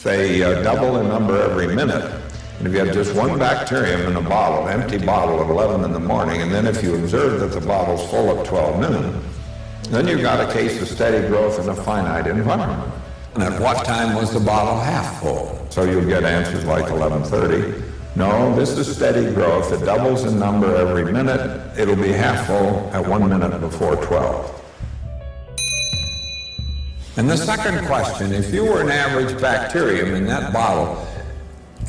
They double in number every minute. And if you have just one bacterium in a bottle, an empty bottle at 11 in the morning, and then if you observe that the bottle's full at 12 noon, then you've got a case of steady growth in a finite environment. And at what time was the bottle half full? So you'll get answers like 11:30. No, this is steady growth. It doubles in number every minute. It'll be half full at 1 minute before 12. And the second question, if you were an average bacterium in that bottle,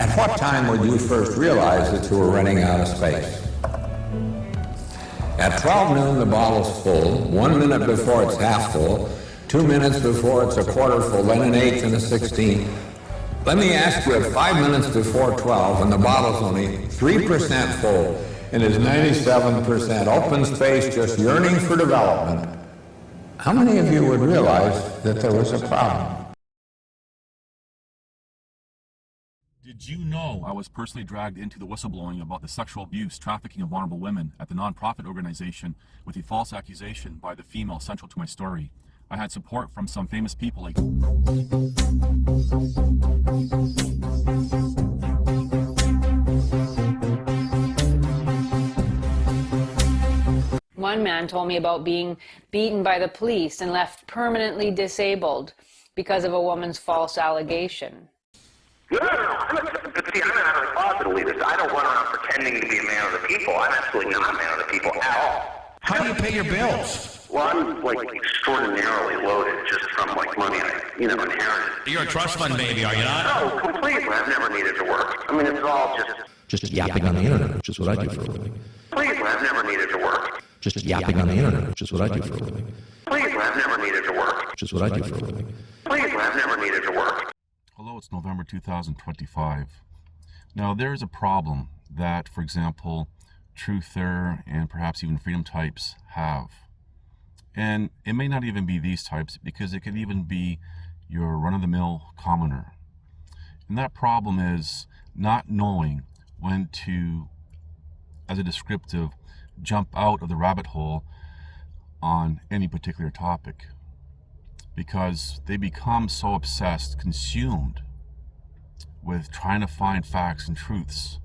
at what time would you first realize that you were running out of space? At 12 noon, the bottle's full. 1 minute before it's half full. 2 minutes before it's a quarter full, then an eighth and a 16th. Let me ask you, at 5 minutes before 12, and the bottle's only 3% full, and is 97% open space, just yearning for development, how many of you would realize that there was a problem? Did you know I was personally dragged into the whistleblowing about the sexual abuse, trafficking of vulnerable women at the nonprofit organization with a false accusation by the female central to my story? I had support from some famous people like One man told me about being beaten by the police and left permanently disabled because of a woman's false allegation. No. But see, I'm not a closet elitist. I don't run around pretending to be a man of the people. I'm absolutely not a man of the people at all. How do you pay your bills? Well, I'm like extraordinarily loaded just from like money I, inherited. You're a trust fund baby, are you not? No, completely. I've never needed to work. I mean, it's all just yapping on the internet, which is what I do for a living. Completely. I've never needed to work. Just yapping on the internet, which is what I do for a living. Completely. I've never needed to work. Which is what I do for a living. Completely. I've never needed to work. Hello, it's November 2025. Now, there is a problem that, for example, truther and perhaps even freedom types have. And it may not even be these types, because it could even be your run-of-the-mill commoner. And that problem is not knowing when to, as a descriptive, jump out of the rabbit hole on any particular topic, because they become so obsessed, consumed with trying to find facts and truths.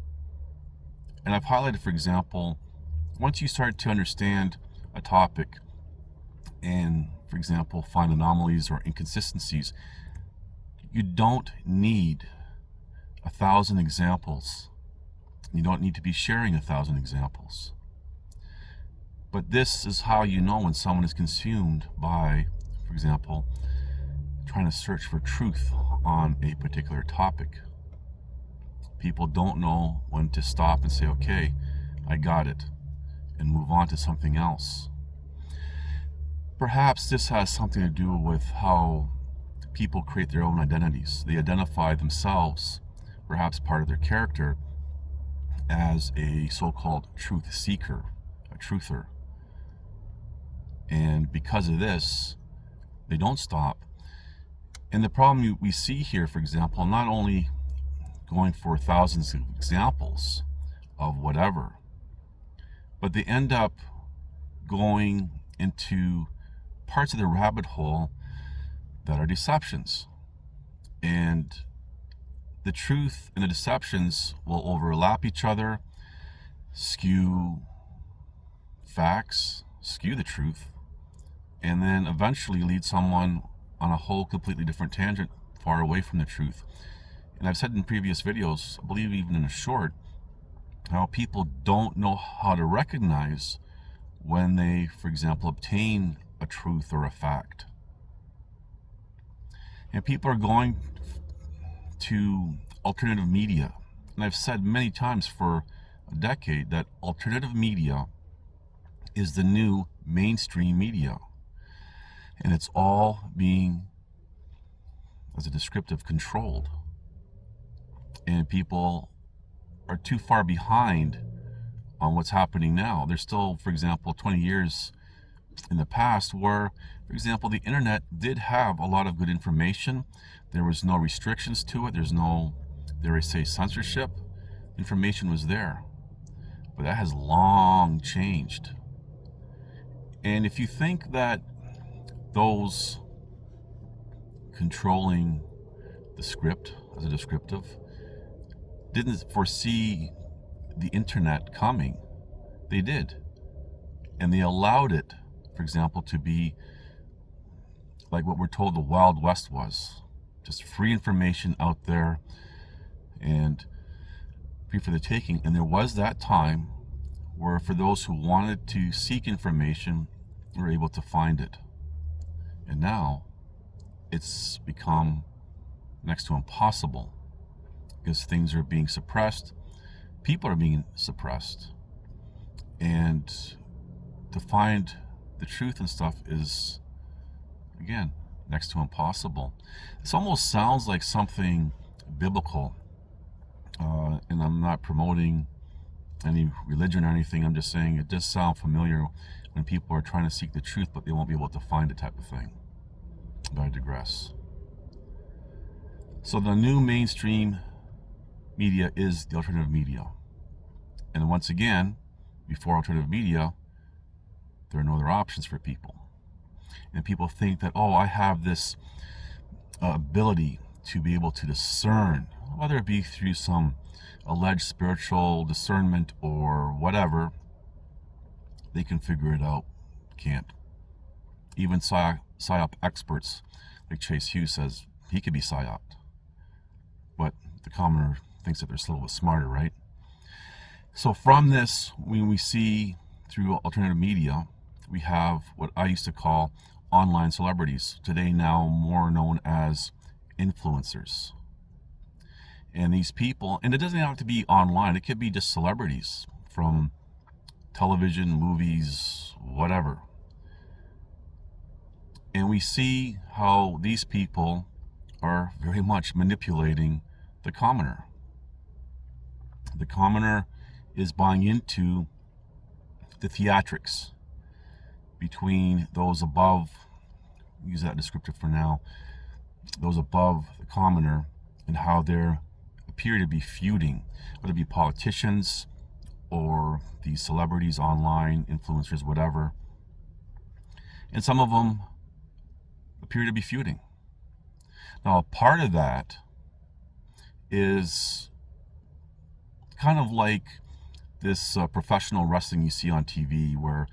And I've highlighted, for example, once you start to understand a topic and, for example, find anomalies or inconsistencies, you don't need 1,000 examples. You don't need to be sharing 1,000 examples. But this is how you know when someone is consumed by, for example, trying to search for truth on a particular topic. People don't know when to stop and say, okay, I got it, and move on to something else. Perhaps this has something to do with how people create their own identities. They identify themselves, perhaps part of their character, as a so-called truth seeker, a truther. And because of this, they don't stop. And the problem we see here, for example, not only going for thousands of examples of whatever, but they end up going into parts of the rabbit hole that are deceptions. And the truth and the deceptions will overlap each other, skew facts, skew the truth, and then eventually lead someone on a whole completely different tangent far away from the truth. And I've said in previous videos, I believe even in a short, how people don't know how to recognize when they, for example, obtain a truth or a fact. And people are going to alternative media. And I've said many times for a decade that alternative media is the new mainstream media. And it's all being, as a descriptive, controlled. And people are too far behind on what's happening now. There's still, for example, 20 years in the past where, for example, the internet did have a lot of good information. There was no restrictions to it. There's no, dare I say, censorship. Information was there. But that has long changed. And if you think that those controlling the script as a descriptive, didn't foresee the internet coming. They did. And they allowed it, for example, to be like what we're told the Wild West was. Just free information out there and free for the taking. And there was that time where for those who wanted to seek information were able to find it. And now it's become next to impossible because things are being suppressed, people are being suppressed, and to find the truth and stuff is, again, next to impossible. This almost sounds like something biblical, and I'm not promoting any religion or anything. I'm just saying it does sound familiar when people are trying to seek the truth, but they won't be able to find it, type of thing. But I digress. So the new mainstream media is the alternative media. And once again, before alternative media, there are no other options for people. And people think that, oh, I have this ability to be able to discern, whether it be through some alleged spiritual discernment or whatever, they can figure it out. Can't. Even psyop experts like Chase Hughes says he could be psyoped. But the commoner thinks that they're still a little smarter, right? So from this, when we see through alternative media, we have what I used to call online celebrities, today now more known as influencers. And these people, and it doesn't have to be online, it could be just celebrities from television, movies, whatever. And we see how these people are very much manipulating the commoner. The commoner is buying into the theatrics between those above, use that descriptive for now, those above the commoner, and how they appear to be feuding, whether it be politicians or these celebrities, online influencers, whatever. And some of them appear to be feuding. Now, a part of that is kind of like this professional wrestling you see on TV, where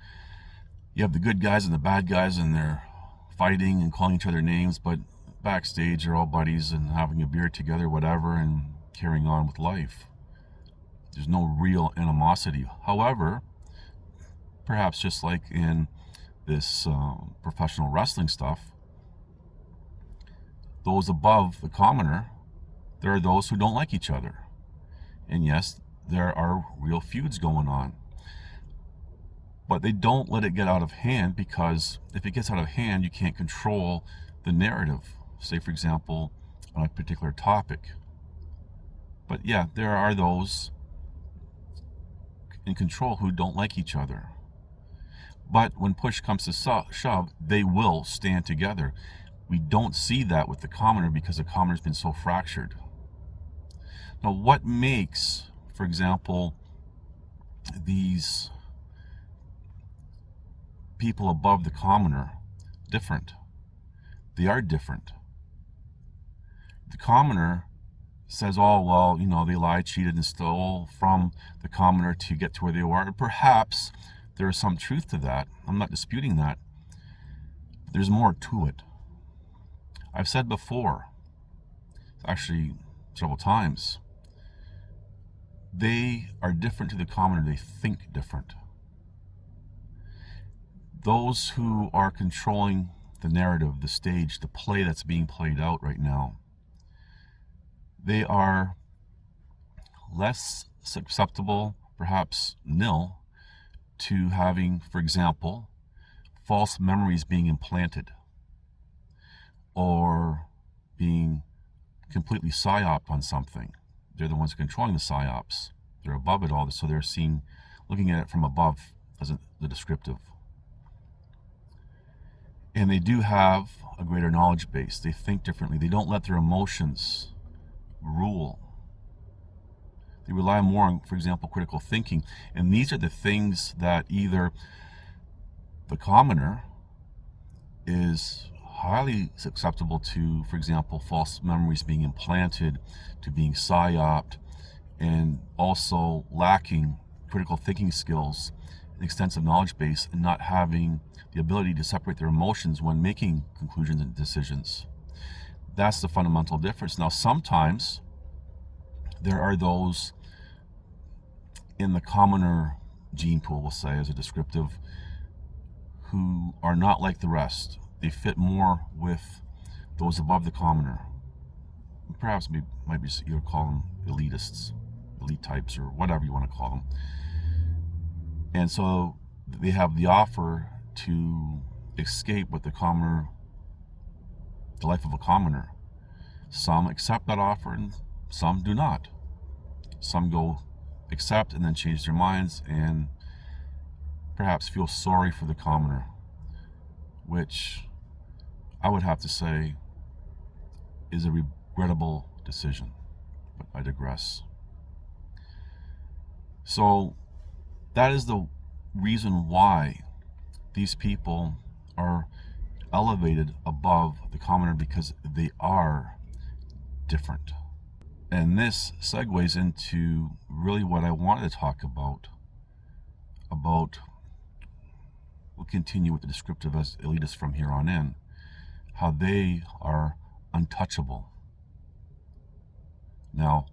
you have the good guys and the bad guys, and they're fighting and calling each other names, but backstage they're all buddies and having a beer together, whatever, and carrying on with life. There's no real animosity. However, perhaps just like in this professional wrestling stuff, those above the commoner, there are those who don't like each other. And yes, there are real feuds going on. But they don't let it get out of hand, because if it gets out of hand, you can't control the narrative. Say, for example, on a particular topic. But yeah, there are those in control who don't like each other. But when push comes to shove, they will stand together. We don't see that with the commoner because the commoner's been so fractured. Now, what makes, for example, these people above the commoner different? They are different. The commoner says, oh, well, you know, they lied, cheated, and stole from the commoner to get to where they are. And perhaps there is some truth to that. I'm not disputing that. There's more to it. I've said before, actually several times, they are different to the commoner. They think different. Those who are controlling the narrative, the stage, the play that's being played out right now, they are less susceptible, perhaps nil, to having, for example, false memories being implanted or being completely psyoped on something. They're the ones controlling the psyops. They're above it all, so they're looking at it from above as the descriptive. And they do have a greater knowledge base. They think differently. They don't let their emotions rule. They rely more on, for example, critical thinking. And these are the things that either the commoner is highly susceptible to, for example, false memories being implanted, to being psyoped, and also lacking critical thinking skills, an extensive knowledge base, and not having the ability to separate their emotions when making conclusions and decisions. That's the fundamental difference. Now, sometimes there are those in the commoner gene pool, we'll say, as a descriptive, who are not like the rest. They fit more with those above the commoner. Perhaps might be you would call them elitists, elite types, or whatever you want to call them. And so they have the offer to escape with the life of a commoner. Some accept that offer and some do not. Some go accept and then change their minds and perhaps feel sorry for the commoner, which I would have to say is a regrettable decision, but I digress. So that is the reason why these people are elevated above the commoner, because they are different. And this segues into really what I wanted to talk about. We'll continue with the descriptive as elitists from here on in, how they are untouchable. Now,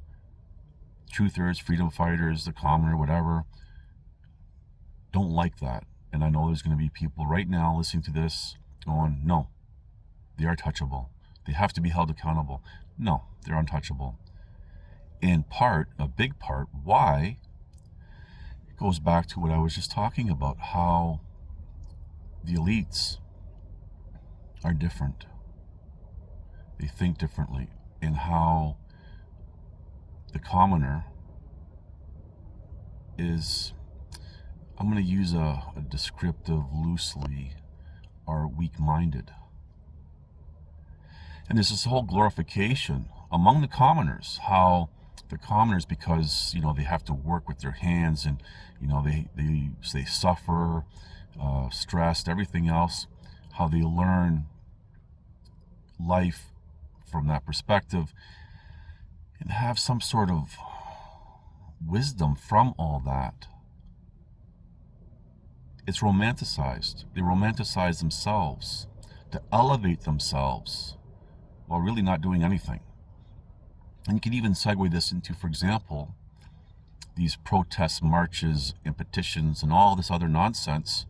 truthers, freedom fighters, the commoner, whatever, don't like that. And I know there's going to be people right now listening to this going, no, they are touchable. They have to be held accountable. No, they're untouchable. In part, a big part, why, it goes back to what I was just talking about, how the elites are different. They think differently, and how the commoner is, I'm going to use a descriptive loosely, are weak-minded. And there's this whole glorification among the commoners, how the commoners, because, they have to work with their hands, and, they suffer, stressed, everything else, how they learn life from that perspective and have some sort of wisdom from all that. It's romanticized. They romanticize themselves to elevate themselves while really not doing anything. And you can even segue this into, for example, these protests, marches, and petitions, and all this other nonsense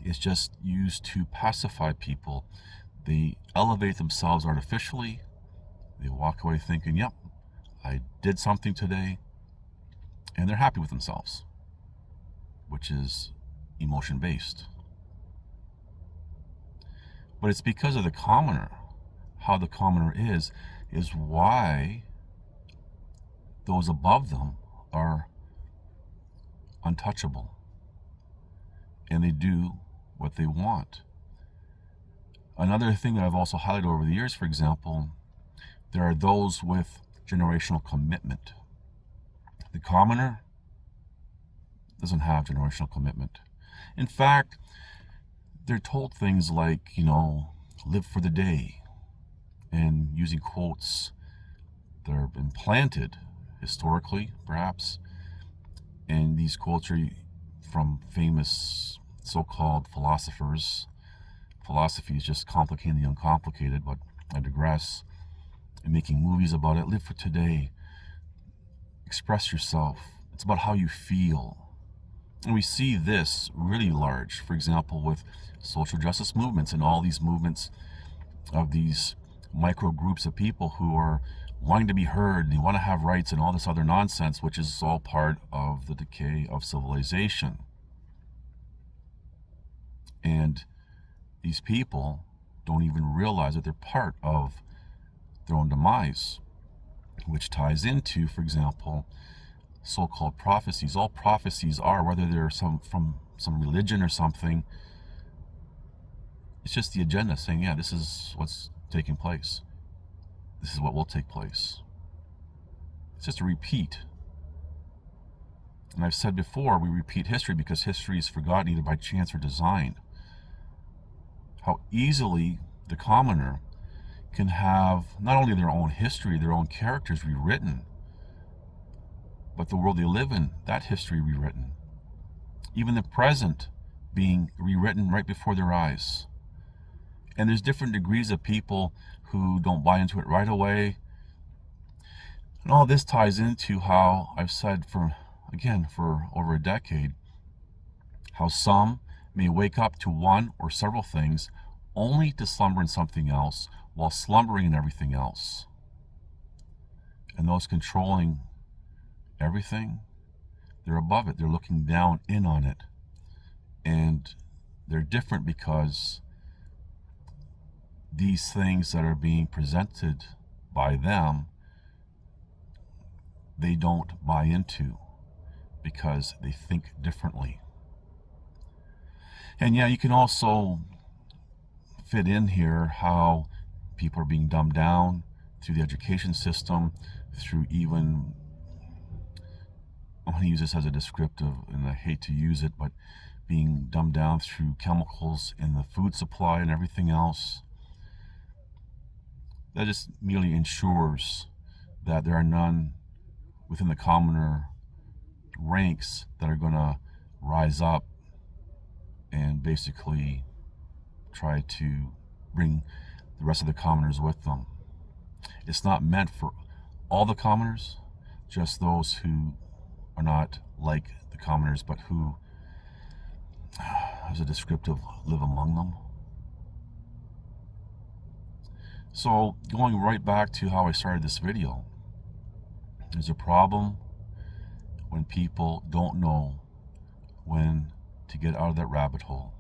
is just used to pacify people. They elevate themselves artificially. They walk away thinking, yep, I did something today, and they're happy with themselves, which is emotion-based. But it's because of the commoner, how the commoner is why those above them are untouchable, and they do what they want. Another thing that I've also highlighted over the years, for example, there are those with generational commitment. The commoner doesn't have generational commitment. In fact, they're told things like, live for the day, and using quotes that are implanted historically, perhaps, and these quotes are from famous so-called philosophers. Philosophy is just complicating the uncomplicated, but I digress. And making movies about it. Live for today. Express yourself. It's about how you feel. And we see this really large, for example, with social justice movements and all these movements of these micro groups of people who are wanting to be heard, and they want to have rights and all this other nonsense, which is all part of the decay of civilization. And these people don't even realize that they're part of their own demise, which ties into, for example, so-called prophecies. All prophecies are, whether they're from some religion or something, it's just the agenda saying, yeah, this is what's taking place. This is what will take place. It's just a repeat. And I've said before, we repeat history because history is forgotten either by chance or design. how easily the commoner can have not only their own history, their own characters rewritten, but the world they live in, that history rewritten. Even the present being rewritten right before their eyes. And there's different degrees of people who don't buy into it right away. And all this ties into how I've said for over a decade, how some may wake up to one or several things only to slumber in something else while slumbering in everything else. And those controlling everything, they're above it. They're looking down in on it. And they're different because these things that are being presented by them, they don't buy into because they think differently. And yeah, you can also fit in here how people are being dumbed down through the education system, through even, I'm going to use this as a descriptive, and I hate to use it, but being dumbed down through chemicals in the food supply and everything else. That just merely ensures that there are none within the commoner ranks that are going to rise up and basically try to bring the rest of the commoners with them. It's not meant for all the commoners, just those who are not like the commoners, but who, as a descriptive, live among them. So going right back to how I started this video, there's a problem when people don't know when to get out of that rabbit hole,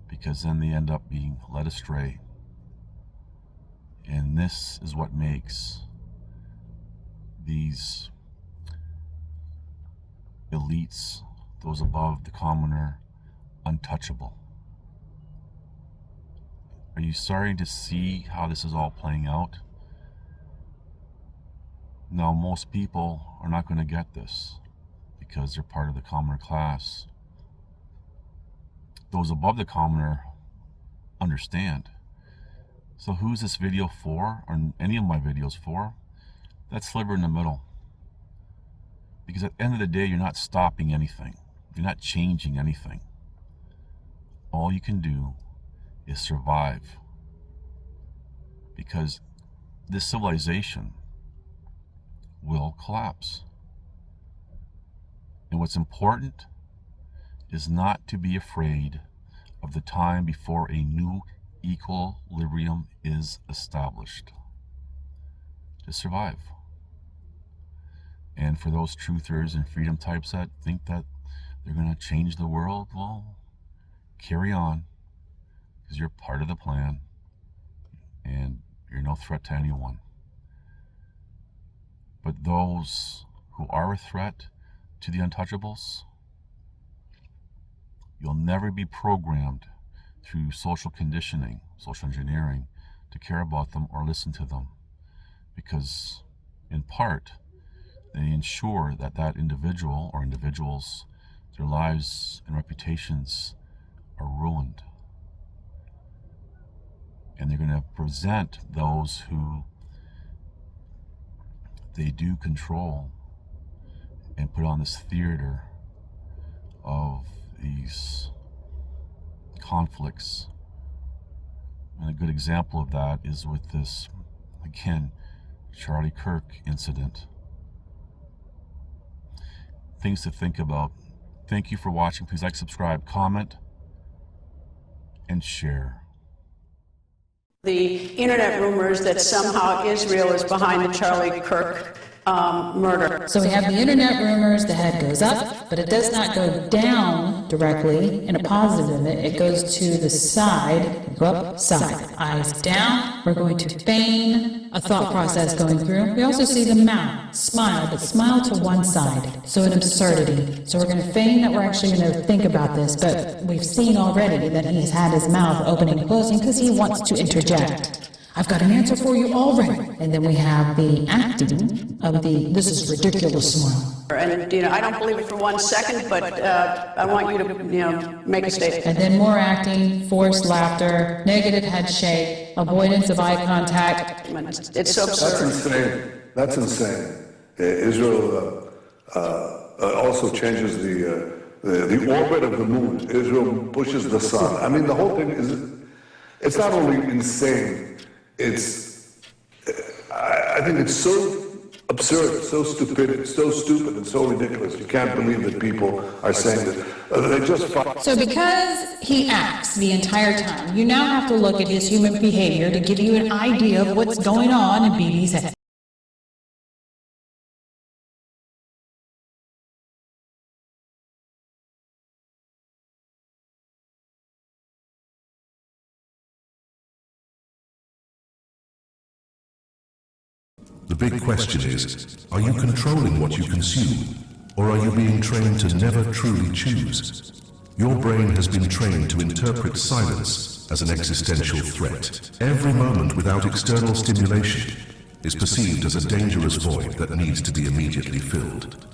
because then they end up being led astray. And this is what makes these elites, those above the commoner, untouchable. Are you starting to see how this is all playing out? Now, most people are not going to get this because they're part of the commoner class. Those above the commoner understand. So who's this video for, or any of my videos for? That sliver in the middle. Because at the end of the day, you're not stopping anything. You're not changing anything. All you can do is survive. Because this civilization will collapse. And what's important is not to be afraid of the time before a new equilibrium is established. To survive. And for those truthers and freedom types that think that they're going to change the world, well, carry on, because you're part of the plan and you're no threat to anyone. But those who are a threat to the untouchables, you'll never be programmed through social conditioning, social engineering, to care about them or listen to them. Because, in part, they ensure that that individual or individuals, their lives and reputations are ruined. And they're going to present those who they do control and put on this theater of these conflicts. And a good example of that is with this, again, Charlie Kirk incident. Things to think about. Thank you for watching. Please like, subscribe, comment, and share. The internet rumors that somehow Israel is behind the Charlie Kirk murder. So we have the internet rumors, the head goes up, but it does not go down directly in a positive movement. It goes to the side, go up, side. Eyes down. We're going to feign a thought process going through. We also see the mouth, smile, but smile to one side. So an absurdity. So we're going to feign that we're actually going to think about this, but we've seen already that he's had his mouth opening and closing because he wants to interject. I've got an answer for you already. And then we have the acting of the, this is ridiculous smile. And, you know, I don't believe it for 1 second, but I want you to, you know, make a statement. And then more acting, forced laughter, negative head shake, avoidance of eye contact. It's so absurd. That's insane. That's insane. Israel also changes the orbit of the moon. Israel pushes the sun. I mean, the whole thing it's not only insane, I think it's so absurd, so stupid, and so ridiculous. You can't believe that people are saying that. They just. So because he acts the entire time, you now have to look at his human behavior to give you an idea of what's going on in BB's head. The big question is, are you controlling what you consume, or are you being trained to never truly choose? Your brain has been trained to interpret silence as an existential threat. Every moment without external stimulation is perceived as a dangerous void that needs to be immediately filled.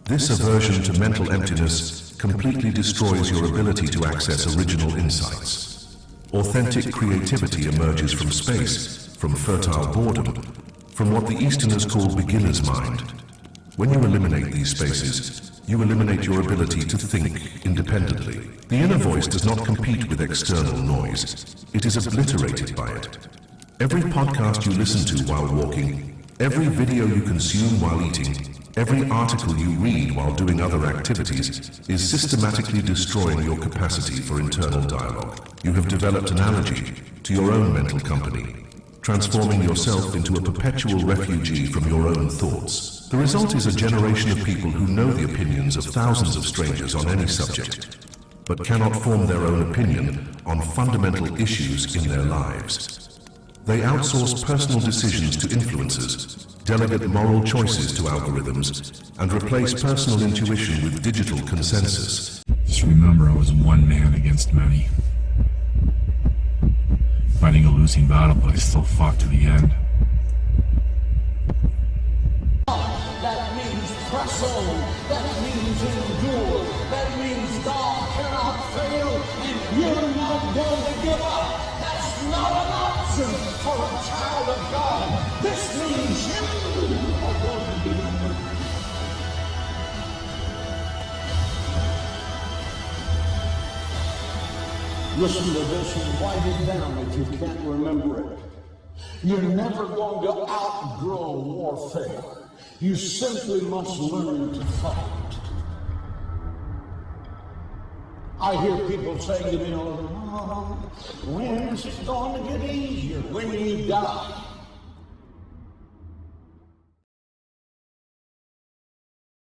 This aversion to mental emptiness completely destroys your ability to access original insights. Authentic creativity emerges from space, from fertile boredom, from what the Easterners call beginner's mind. When you eliminate these spaces, you eliminate your ability to think independently. The inner voice does not compete with external noise. It is obliterated by it. Every podcast you listen to while walking, every video you consume while eating, every article you read while doing other activities is systematically destroying your capacity for internal dialogue. You have developed an allergy to your own mental company, transforming yourself into a perpetual refugee from your own thoughts. The result is a generation of people who know the opinions of thousands of strangers on any subject, but cannot form their own opinion on fundamental issues in their lives. They outsource personal decisions to influencers, delegate moral choices to algorithms, and replace personal intuition with digital consensus. Just remember, I was one man against many. Fighting a losing battle, but I still fought to the end. That means press on. That means endure. That means God cannot fail, and you're not going to give up. That's not an option for a child of God. This means you are going to be free. Listen to this and write it down if you can't remember it. You're never going to outgrow warfare. You simply must learn to fight. I hear people saying to me, oh, when is it going to get easier? When you die.